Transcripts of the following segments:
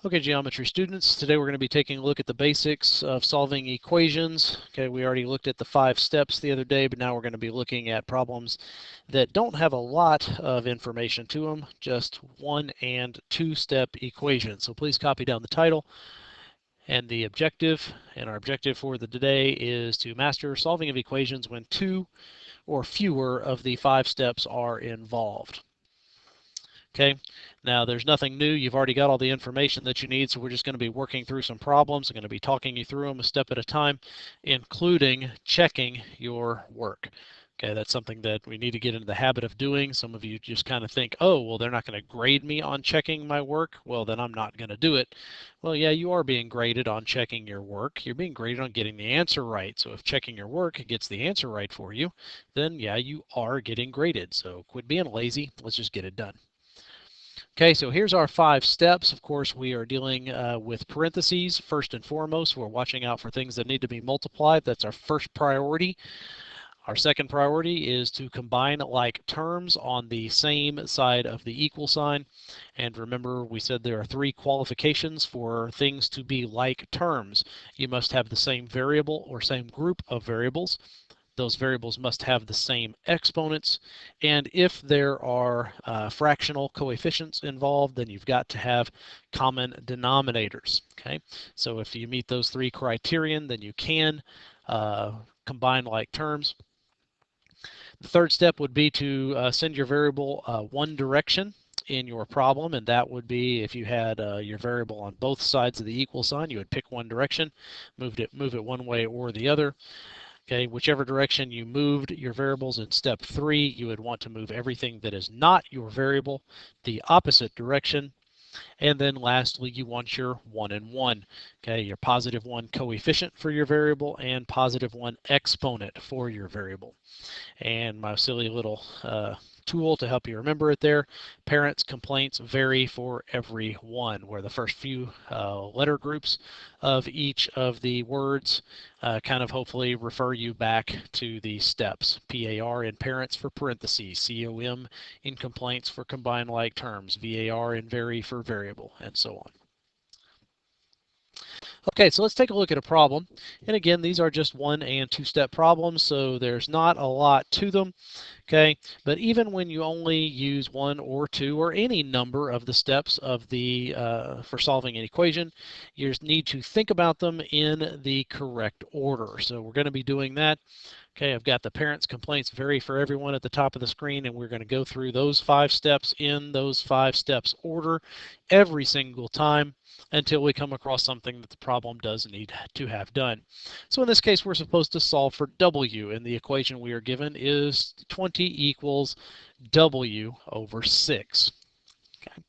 Okay, geometry students, today we're going to be taking a look at the basics of solving equations. Okay, we already looked at the 5 steps the other day, but now we're going to be looking at problems that don't have a lot of information to them, just 1 and 2 step equations. So please copy down the title and the objective. And our objective for the today is to master solving of equations when 2 or fewer of the 5 steps are involved. Okay, now there's nothing new. You've already got all the information that you need, so we're just going to be working through some problems. I'm going to be talking you through them a step at a time, including checking your work. Okay, that's something that we need to get into the habit of doing. Some of you just kind of think, oh, well, they're not going to grade me on checking my work. Well, then I'm not going to do it. Well, yeah, you are being graded on checking your work. You're being graded on getting the answer right. So if checking your work gets the answer right for you, then yeah, you are getting graded. So quit being lazy. Let's just get it done. Okay, so here's our 5 steps. Of course, we are dealing with parentheses first and foremost. We're watching out for things that need to be multiplied. That's our first priority. Our second priority is to combine like terms on the same side of the equal sign. And remember, we said there are 3 qualifications for things to be like terms. You must have the same variable or same group of variables. Those variables must have the same exponents, and if there are fractional coefficients involved, then you've got to have common denominators. Okay, so if you meet those 3 criterion, then you can combine like terms. The third step would be to send your variable one direction in your problem, and that would be if you had your variable on both sides of the equal sign, you would pick one direction, move it one way or the other. Okay, whichever direction you moved your variables in step 3, you would want to move everything that is not your variable the opposite direction. And then lastly, you want your 1 and 1. Okay, your positive 1 coefficient for your variable and positive 1 exponent for your variable. And my silly little tool to help you remember it there, parents' complaints vary for every one, where the first few letter groups of each of the words kind of hopefully refer you back to the steps. PAR in parents for parentheses, COM in complaints for combined like terms, VAR in vary for variable, and so on. Okay, so let's take a look at a problem. And again, these are just 1 and 2 step problems, so there's not a lot to them. Okay, but even when you only use 1 or 2 or any number of the steps of the for solving an equation, you just need to think about them in the correct order. So we're going to be doing that. Okay, I've got the parents' complaints vary for everyone at the top of the screen, and we're going to go through those 5 steps in those 5 steps order every single time until we come across something that the problem does need to have done. So in this case, we're supposed to solve for W, and the equation we are given is 20 equals W over 6. Okay.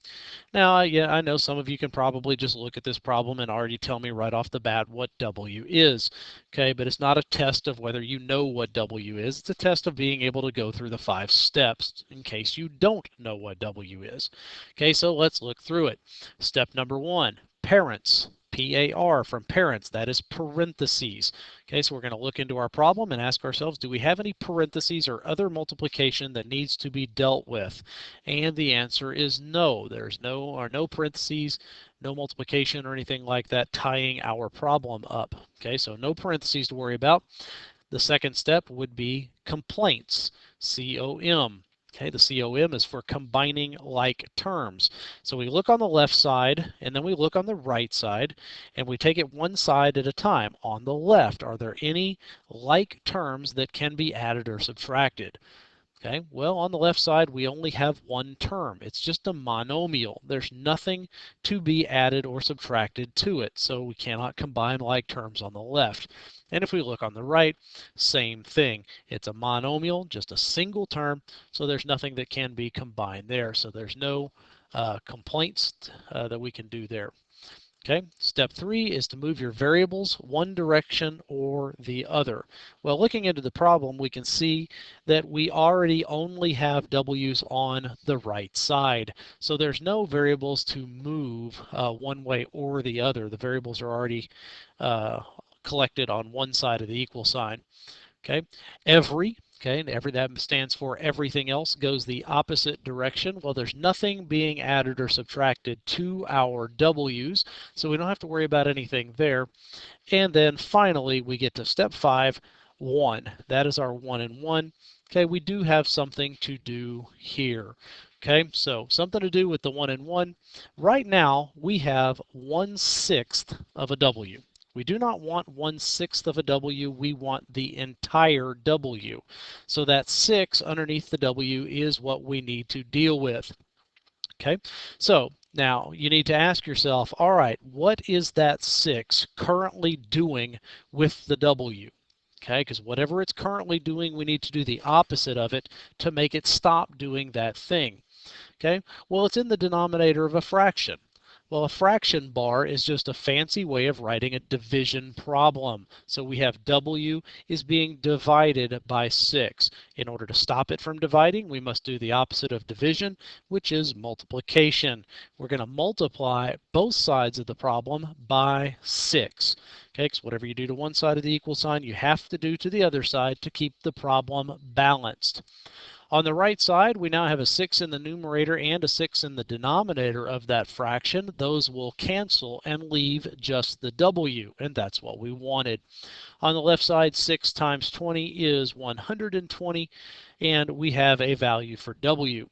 Now, yeah, I know some of you can probably just look at this problem and already tell me right off the bat what W is. Okay, but it's not a test of whether you know what W is. It's a test of being able to go through the 5 steps in case you don't know what W is. Okay, so let's look through it. Step number 1, parents. PAR from parents, that is parentheses. Okay, so we're going to look into our problem and ask ourselves, do we have any parentheses or other multiplication that needs to be dealt with? And the answer is no. There's no parentheses, no multiplication or anything like that tying our problem up. Okay, so no parentheses to worry about. The second step would be complaints, COM. Okay, the COM is for combining like terms. So we look on the left side and then we look on the right side and we take it one side at a time. On the left, are there any like terms that can be added or subtracted? Okay, well, on the left side, we only have one term. It's just a monomial. There's nothing to be added or subtracted to it, so we cannot combine like terms on the left. And if we look on the right, same thing. It's a monomial, just a single term, so there's nothing that can be combined there. So there's no complaints that we can do there. Okay, step 3 is to move your variables one direction or the other. Well, looking into the problem, we can see that we already only have W's on the right side. So there's no variables to move one way or the other. The variables are already collected on one side of the equal sign. Okay, every. Okay, and that stands for everything else goes the opposite direction. Well, there's nothing being added or subtracted to our W's, so we don't have to worry about anything there. And then finally, we get to step 5, 1. That is our 1 and 1. Okay, we do have something to do here. Okay, so something to do with the 1 and 1. Right now, we have 1/6 of a W. We do not want 1/6 of a W, we want the entire W. So that 6 underneath the W is what we need to deal with. Okay, so now you need to ask yourself, all right, what is that 6 currently doing with the W? Okay, because whatever it's currently doing, we need to do the opposite of it to make it stop doing that thing. Okay, well, it's in the denominator of a fraction. Well, a fraction bar is just a fancy way of writing a division problem. So we have W is being divided by 6. In order to stop it from dividing, we must do the opposite of division, which is multiplication. We're going to multiply both sides of the problem by 6. Okay, because whatever you do to one side of the equal sign, you have to do to the other side to keep the problem balanced. On the right side, we now have a 6 in the numerator and a 6 in the denominator of that fraction. Those will cancel and leave just the W, and that's what we wanted. On the left side, 6 times 20 is 120, and we have a value for W.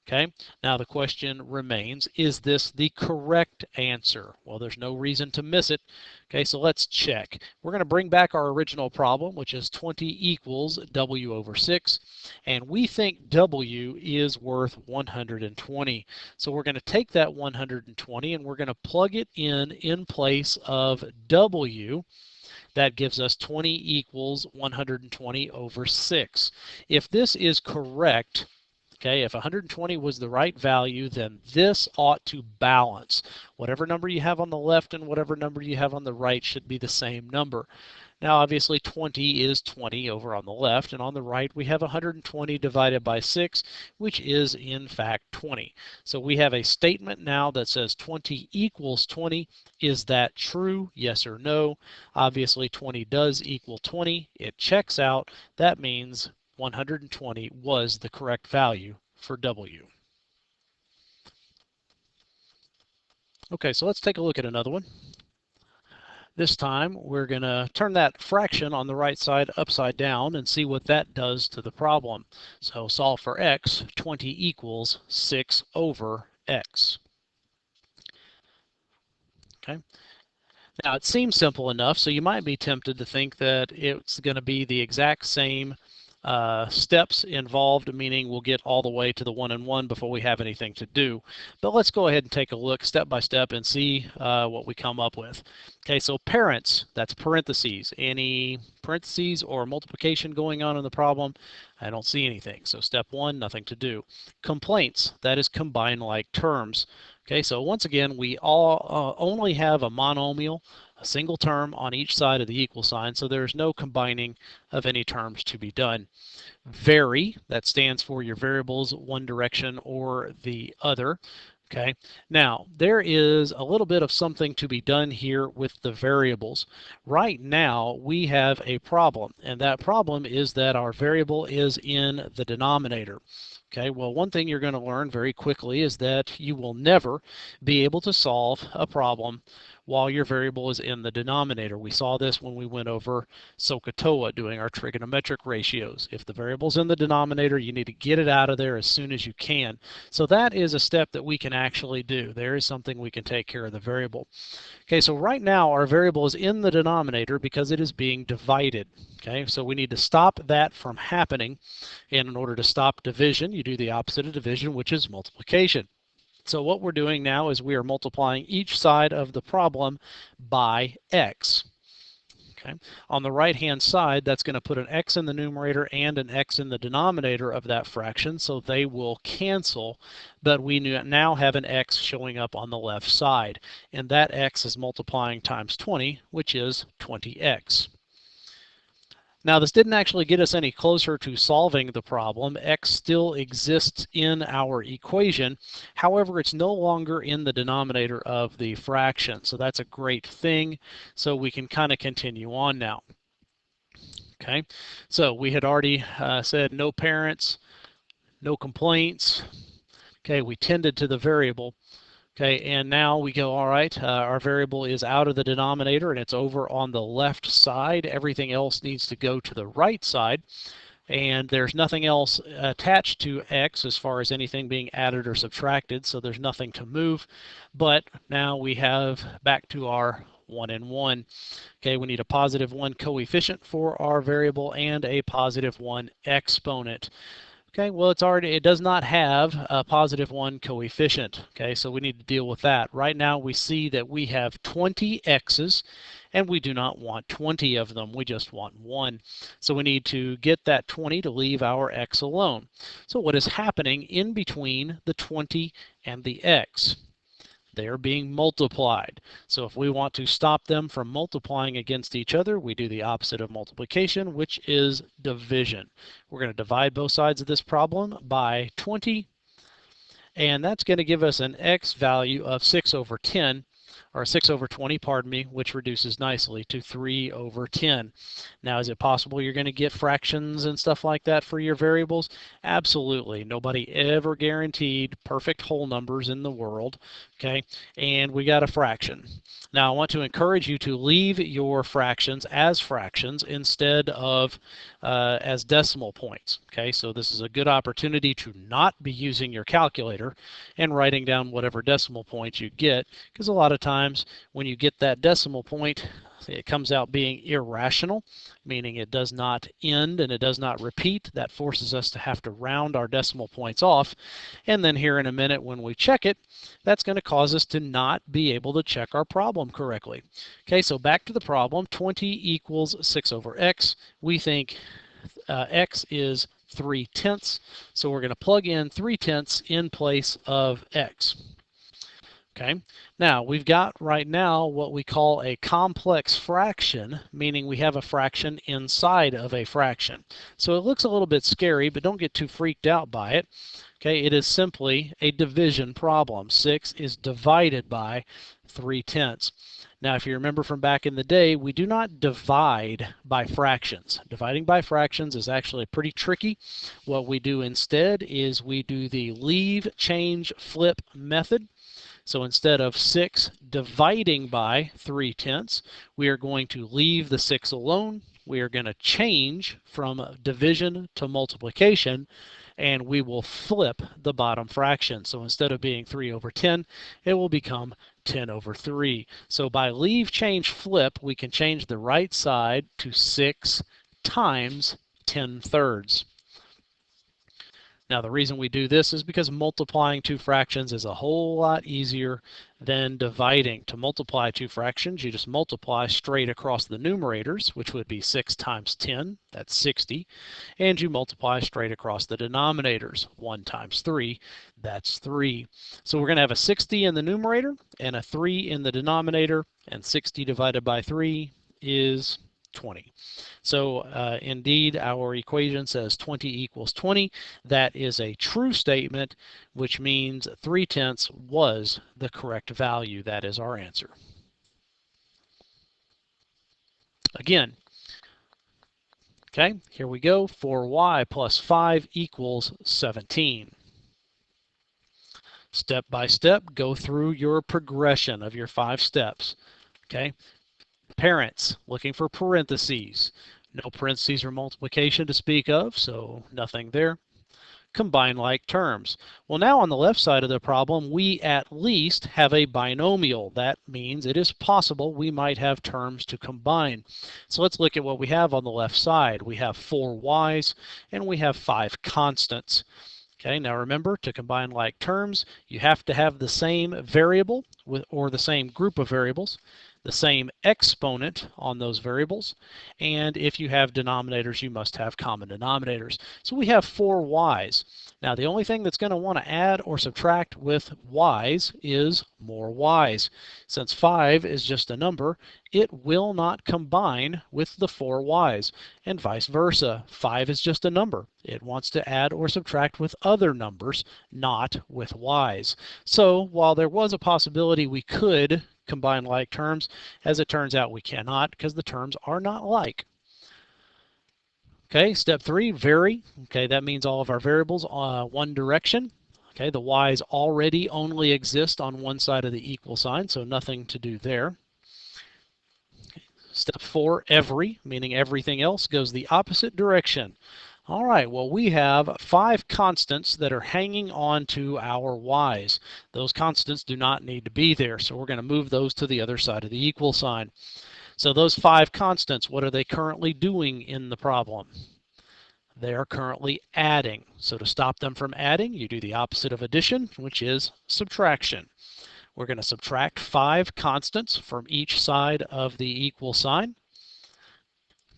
Okay, now the question remains, is this the correct answer? Well, there's no reason to miss it. Okay, so let's check. We're going to bring back our original problem, which is 20 equals W over 6, and we think W is worth 120. So we're going to take that 120 and we're going to plug it in place of W. That gives us 20 equals 120 over 6. If this is correct, okay, if 120 was the right value, then this ought to balance. Whatever number you have on the left and whatever number you have on the right should be the same number. Now, obviously, 20 is 20 over on the left, and on the right, we have 120 divided by 6, which is, in fact, 20. So we have a statement now that says 20 equals 20. Is that true? Yes or no? Obviously, 20 does equal 20. It checks out. That means 120 was the correct value for W. Okay, so let's take a look at another one. This time we're going to turn that fraction on the right side upside down and see what that does to the problem. So solve for x, 20 equals 6 over x. Okay. Now it seems simple enough, so you might be tempted to think that it's going to be the exact same steps involved, meaning we'll get all the way to the 1 and 1 before we have anything to do. But let's go ahead and take a look step by step and see what we come up with. Okay, so parents, that's parentheses. Any parentheses or multiplication going on in the problem? I don't see anything. So step 1, nothing to do. Complaints, that is combine like terms. Okay, so once again, we all only have a monomial, a single term on each side of the equal sign, so there's no combining of any terms to be done. Vary, that stands for your variables one direction or the other. Okay, now there is a little bit of something to be done here with the variables. Right now we have a problem, and that problem is that our variable is in the denominator. Okay, well, one thing you're going to learn very quickly is that you will never be able to solve a problem while your variable is in the denominator. We saw this when we went over SOHCAHTOA doing our trigonometric ratios. If the variable's in the denominator, you need to get it out of there as soon as you can. So that is a step that we can actually do. There is something we can take care of the variable. Okay, so right now our variable is in the denominator because it is being divided. Okay, so we need to stop that from happening. And in order to stop division, you do the opposite of division, which is multiplication. So what we're doing now is we are multiplying each side of the problem by x. Okay. On the right-hand side, that's going to put an x in the numerator and an x in the denominator of that fraction, so they will cancel, but we now have an x showing up on the left side, and that x is multiplying times 20, which is 20x. Now, this didn't actually get us any closer to solving the problem. X still exists in our equation. However, it's no longer in the denominator of the fraction. So that's a great thing. So we can kind of continue on now. Okay, so we had already said no parents, no complaints. Okay, we tended to the variable. Okay, and now we go, all right, our variable is out of the denominator and it's over on the left side. Everything else needs to go to the right side. And there's nothing else attached to x as far as anything being added or subtracted, so there's nothing to move. But now we have back to our 1 and 1. Okay, we need a positive 1 coefficient for our variable and a positive 1 exponent. Okay, well, it does not have a positive 1 coefficient. Okay, so we need to deal with that. Right now we see that we have 20 x's and we do not want 20 of them. We just want 1. So we need to get that 20 to leave our x alone. So what is happening in between the 20 and the x? They are being multiplied. So if we want to stop them from multiplying against each other, we do the opposite of multiplication, which is division. We're going to divide both sides of this problem by 20, and that's going to give us an x value of 6 over 10, or 6 over 20, pardon me, which reduces nicely to 3 over 10. Now, is it possible you're going to get fractions and stuff like that for your variables? Absolutely. Nobody ever guaranteed perfect whole numbers in the world. Okay, and we got a fraction. Now, I want to encourage you to leave your fractions as fractions instead of as decimal points. Okay, so this is a good opportunity to not be using your calculator and writing down whatever decimal points you get, because a lot of times when you get that decimal point, it comes out being irrational, meaning it does not end and it does not repeat. That forces us to have to round our decimal points off. And then here in a minute when we check it, that's going to cause us to not be able to check our problem correctly. Okay, so back to the problem. 20 equals 6 over x. We think x is 3/10. So we're going to plug in 3/10 in place of x. Okay, now we've got right now what we call a complex fraction, meaning we have a fraction inside of a fraction. So it looks a little bit scary, but don't get too freaked out by it. Okay, it is simply a division problem. 6 is divided by 3/10. Now, if you remember from back in the day, we do not divide by fractions. Dividing by fractions is actually pretty tricky. What we do instead is we do the leave, change, flip method. So instead of 6 dividing by 3/10, we are going to leave the 6 alone. We are going to change from division to multiplication, and we will flip the bottom fraction. So instead of being 3 over 10, it will become 10 over 3. So by leave, change, flip, we can change the right side to 6 times 10/3. Now, the reason we do this is because multiplying two fractions is a whole lot easier than dividing. To multiply two fractions, you just multiply straight across the numerators, which would be 6 times 10, that's 60, and you multiply straight across the denominators, 1 times 3, that's 3. So we're going to have a 60 in the numerator and a 3 in the denominator, and 60 divided by 3 is 20. So indeed, our equation says 20 equals 20. That is a true statement, which means 3/10 was the correct value. That is our answer. Again, okay, here we go. 4y plus 5 equals 17. Step by step, go through your progression of your 5 steps. Okay. Parents, looking for parentheses. No parentheses or multiplication to speak of, so nothing there. Combine like terms. Well, now on the left side of the problem, we at least have a binomial. That means it is possible we might have terms to combine. So let's look at what we have on the left side. We have 4 y's and we have 5 constants. Okay, now remember, to combine like terms, you have to have the same variable or the same group of variables, the same exponent on those variables, and if you have denominators, you must have common denominators. So we have 4 y's. Now the only thing that's going to want to add or subtract with y's is more y's. Since 5 is just a number, it will not combine with the 4 y's, and vice versa. 5 is just a number. It wants to add or subtract with other numbers, not with y's. So while there was a possibility we could combine like terms, as it turns out we cannot, because the terms are not like. Okay, step 3, vary. Okay, that means all of our variables one direction. Okay, the y's already only exist on one side of the equal sign, so nothing to do there. Step 4, every, meaning everything else goes the opposite direction. All right, well, we have 5 constants that are hanging on to our y's. Those constants do not need to be there, so we're going to move those to the other side of the equal sign. So those 5 constants, what are they currently doing in the problem? They are currently adding. So to stop them from adding, you do the opposite of addition, which is subtraction. We're going to subtract 5 constants from each side of the equal sign.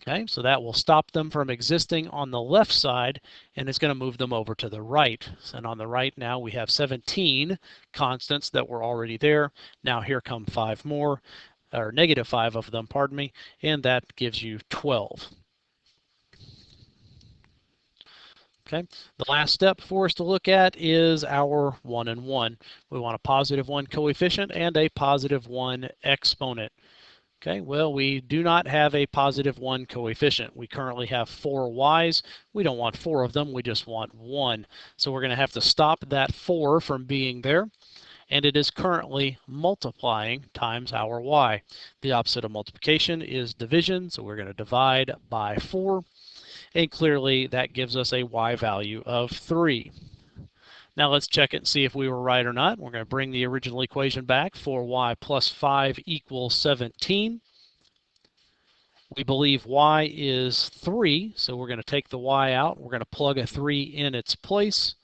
Okay, so that will stop them from existing on the left side, and it's going to move them over to the right. And on the right now we have 17 constants that were already there. Now here come 5 more, or negative 5 of them, pardon me, and that gives you 12. Okay, the last step for us to look at is our 1 and 1. We want a positive 1 coefficient and a positive 1 exponent. Okay, well, we do not have a positive 1 coefficient. We currently have 4 y's. We don't want 4 of them, we just want 1. So we're going to have to stop that 4 from being there, and it is currently multiplying times our y. The opposite of multiplication is division, so we're going to divide by 4. And clearly that gives us a y value of 3. Now let's check it and see if we were right or not. We're going to bring the original equation back. 4y plus 5 equals 17. We believe y is 3, so we're going to take the y out. We're going to plug a 3 in its place.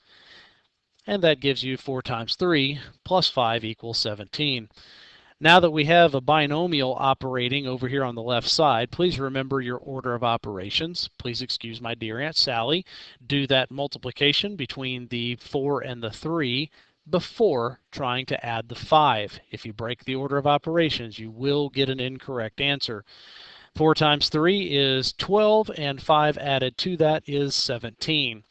And that gives you 4 times 3 plus 5 equals 17. Now that we have a binomial operating over here on the left side, please remember your order of operations. Please excuse my dear Aunt Sally. Do that multiplication between the 4 and the 3 before trying to add the 5. If you break the order of operations, you will get an incorrect answer. 4 times 3 is 12, and 5 added to that is 17.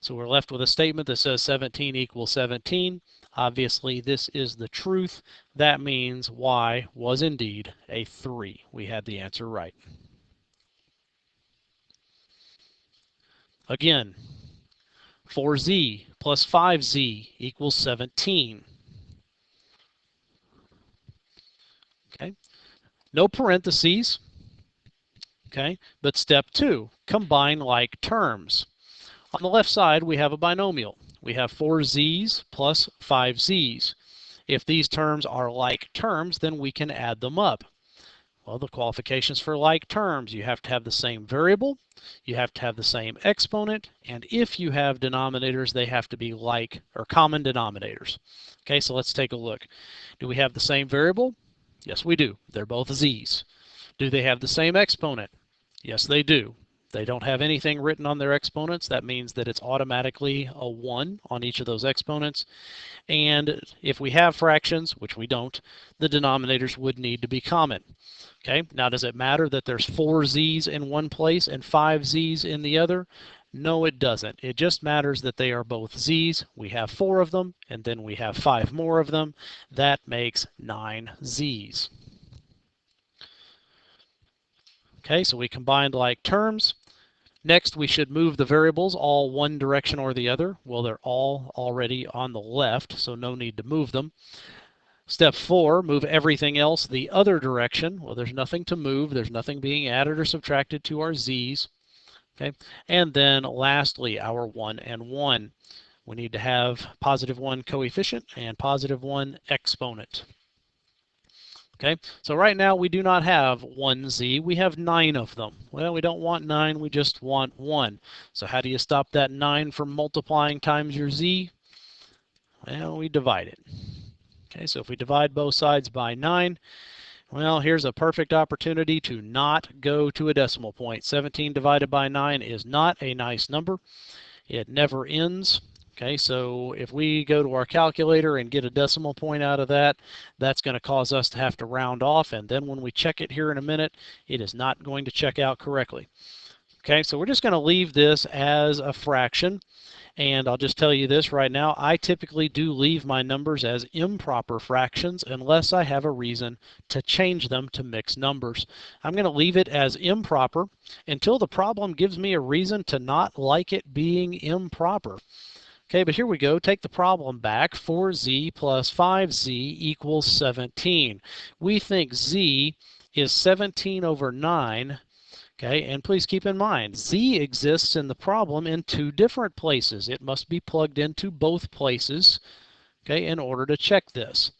So we're left with a statement that says 17 equals 17. Obviously, this is the truth. That means y was indeed a 3. We had the answer right. Again, 4z plus 5z equals 17. Okay, no parentheses. Okay, but step 2, combine like terms. On the left side, we have a binomial. We have 4z's plus 5z's. If these terms are like terms, then we can add them up. Well, the qualifications for like terms, you have to have the same variable, you have to have the same exponent, and if you have denominators, they have to be like or common denominators. Okay, so let's take a look. Do we have the same variable? Yes, we do. They're both z's. Do they have the same exponent? Yes, they do. They don't have anything written on their exponents. That means that it's automatically a 1 on each of those exponents. And if we have fractions, which we don't, the denominators would need to be common. Okay, now does it matter that there's 4 z's in one place and 5 z's in the other? No, it doesn't. It just matters that they are both z's. We have 4 of them, and then we have 5 more of them. That makes 9 z's. Okay, so we combined like terms. Next, we should move the variables all one direction or the other. Well, they're all already on the left, so no need to move them. Step 4, move everything else the other direction. Well, there's nothing to move. There's nothing being added or subtracted to our z's. Okay, and then lastly, our 1 and 1. We need to have positive 1 coefficient and positive 1 exponent. Okay, so right now we do not have 1z, we have 9 of them. Well, we don't want 9, we just want 1. So how do you stop that 9 from multiplying times your z? Well, we divide it. Okay, so if we divide both sides by 9, well, here's a perfect opportunity to not go to a decimal point. 17 divided by 9 is not a nice number. It never ends. Okay, so if we go to our calculator and get a decimal point out of that, that's going to cause us to have to round off, and then when we check it here in a minute, it is not going to check out correctly. Okay, so we're just going to leave this as a fraction, And I'll just tell you this right now, I typically do leave my numbers as improper fractions unless I have a reason to change them to mixed numbers. I'm going to leave it as improper until the problem gives me a reason to not like it being improper. Okay, but here we go. Take the problem back. 4z plus 5z equals 17. We think z is 17 over 9. Okay, and please keep in mind, z exists in the problem in two different places. It must be plugged into both places, okay, in order to check this.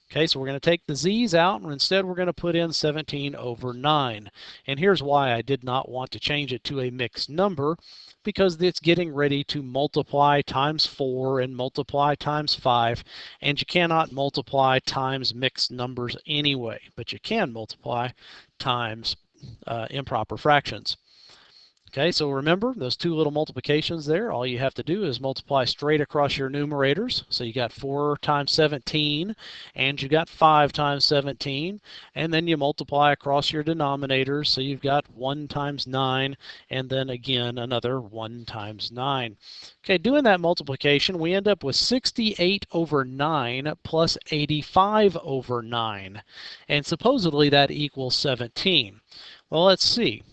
Okay, so we're going to take the z's out, and instead we're going to put in 17 over 9. And here's why I did not want to change it to a mixed number, because it's getting ready to multiply times 4 and multiply times 5, and you cannot multiply times mixed numbers anyway, but you can multiply times improper fractions. Okay, so remember those two little multiplications there. All you have to do is multiply straight across your numerators. So you got 4 times 17, and you got 5 times 17, and then you multiply across your denominators. So you've got 1 times 9, and then again another 1 times 9. Okay, doing that multiplication, we end up with 68 over 9 plus 85 over 9, and supposedly that equals 17. Well, let's see.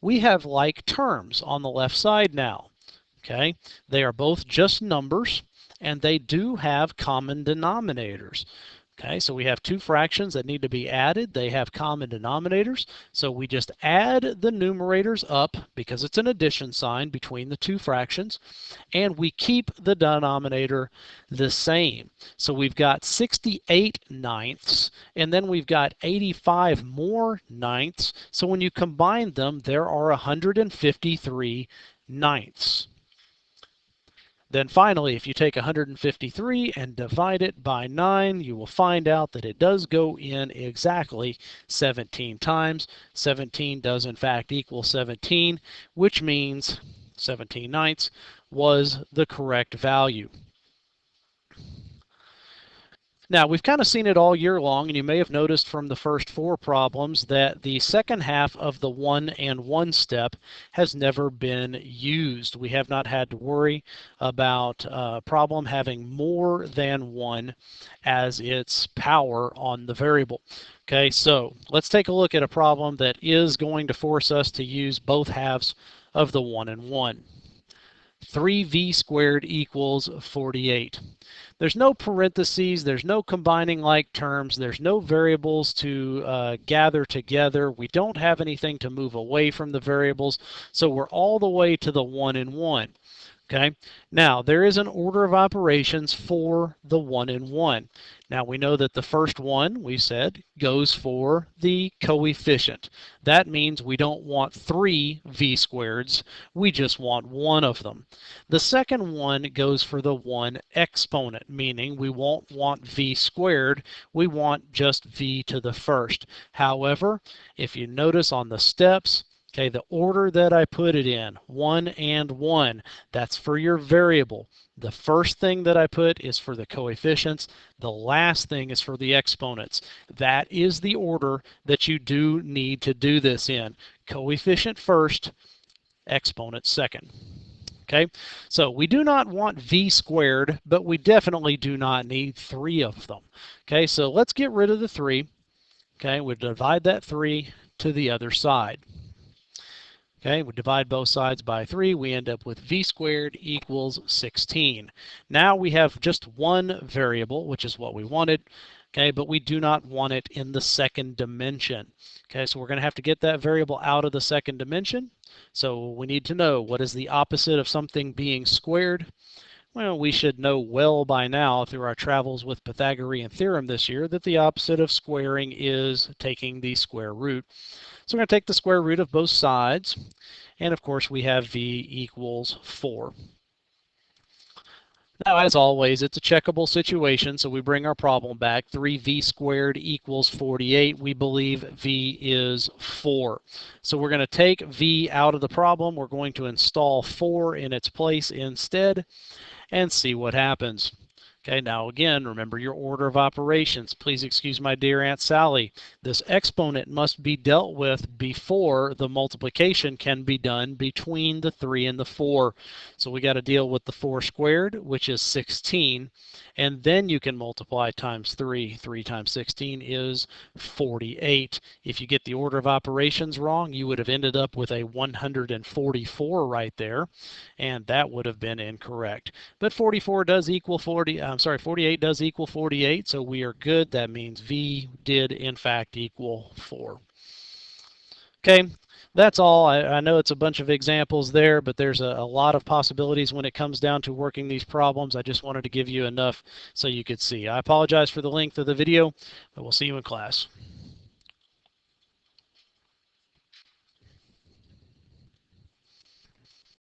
We have like terms on the left side now. Okay, they are both just numbers, and they do have common denominators. Okay, so we have two fractions that need to be added. They have common denominators, so we just add the numerators up because it's an addition sign between the two fractions, and we keep the denominator the same. So we've got 68 ninths, and then we've got 85 more ninths. So when you combine them, there are 153 ninths. Then finally, if you take 153 and divide it by 9, you will find out that it does go in exactly 17 times. 17 does in fact equal 17, which means 17 ninths was the correct value. Now, we've kind of seen it all year long, and you may have noticed from the first 4 problems that the second half of the 1 and 1 step has never been used. We have not had to worry about a problem having more than 1 as its power on the variable. Okay, so let's take a look at a problem that is going to force us to use both halves of the 1 and 1. 3v squared equals 48. There's no parentheses, there's no combining like terms, there's no variables to gather together. We don't have anything to move away from the variables, so we're all the way to the 1 and 1. Okay, now there is an order of operations for the 1 and 1. Now we know that the first one, we said, goes for the coefficient. That means we don't want 3 v squareds, we just want one of them. The second one goes for the 1 exponent, meaning we won't want v squared, we want just v to the first. However, if you notice on the steps, okay, the order that I put it in, 1 and 1, that's for your variable. The first thing that I put is for the coefficients. The last thing is for the exponents. That is the order that you do need to do this in. Coefficient first, exponent second. Okay, so we do not want v squared, but we definitely do not need 3 of them. Okay, so let's get rid of the 3. Okay, we divide that 3 to the other side. Okay, we divide both sides by 3, we end up with v squared equals 16. Now we have just one variable, which is what we wanted, okay, but we do not want it in the second dimension. Okay, so we're going to have to get that variable out of the second dimension. So we need to know what is the opposite of something being squared. Well, we should know well by now through our travels with Pythagorean theorem this year that the opposite of squaring is taking the square root. So we're going to take the square root of both sides, and of course we have v equals 4. Now, as always, it's a checkable situation, so we bring our problem back. 3v squared equals 48. We believe v is 4. So we're going to take v out of the problem. We're going to install 4 in its place instead and see what happens. Okay, now again, remember your order of operations. Please excuse my dear Aunt Sally. This exponent must be dealt with before the multiplication can be done between the 3 and the 4. So we got to deal with the 4 squared, which is 16, and then you can multiply times 3. 3 times 16 is 48. If you get the order of operations wrong, you would have ended up with a 144 right there, and that would have been incorrect. But 44 does equal 48 does equal 48, so we are good. That means V did in fact equal 4. Okay, that's all. I know it's a bunch of examples there, but there's a lot of possibilities when it comes down to working these problems. I just wanted to give you enough so you could see. I apologize for the length of the video, but we'll see you in class.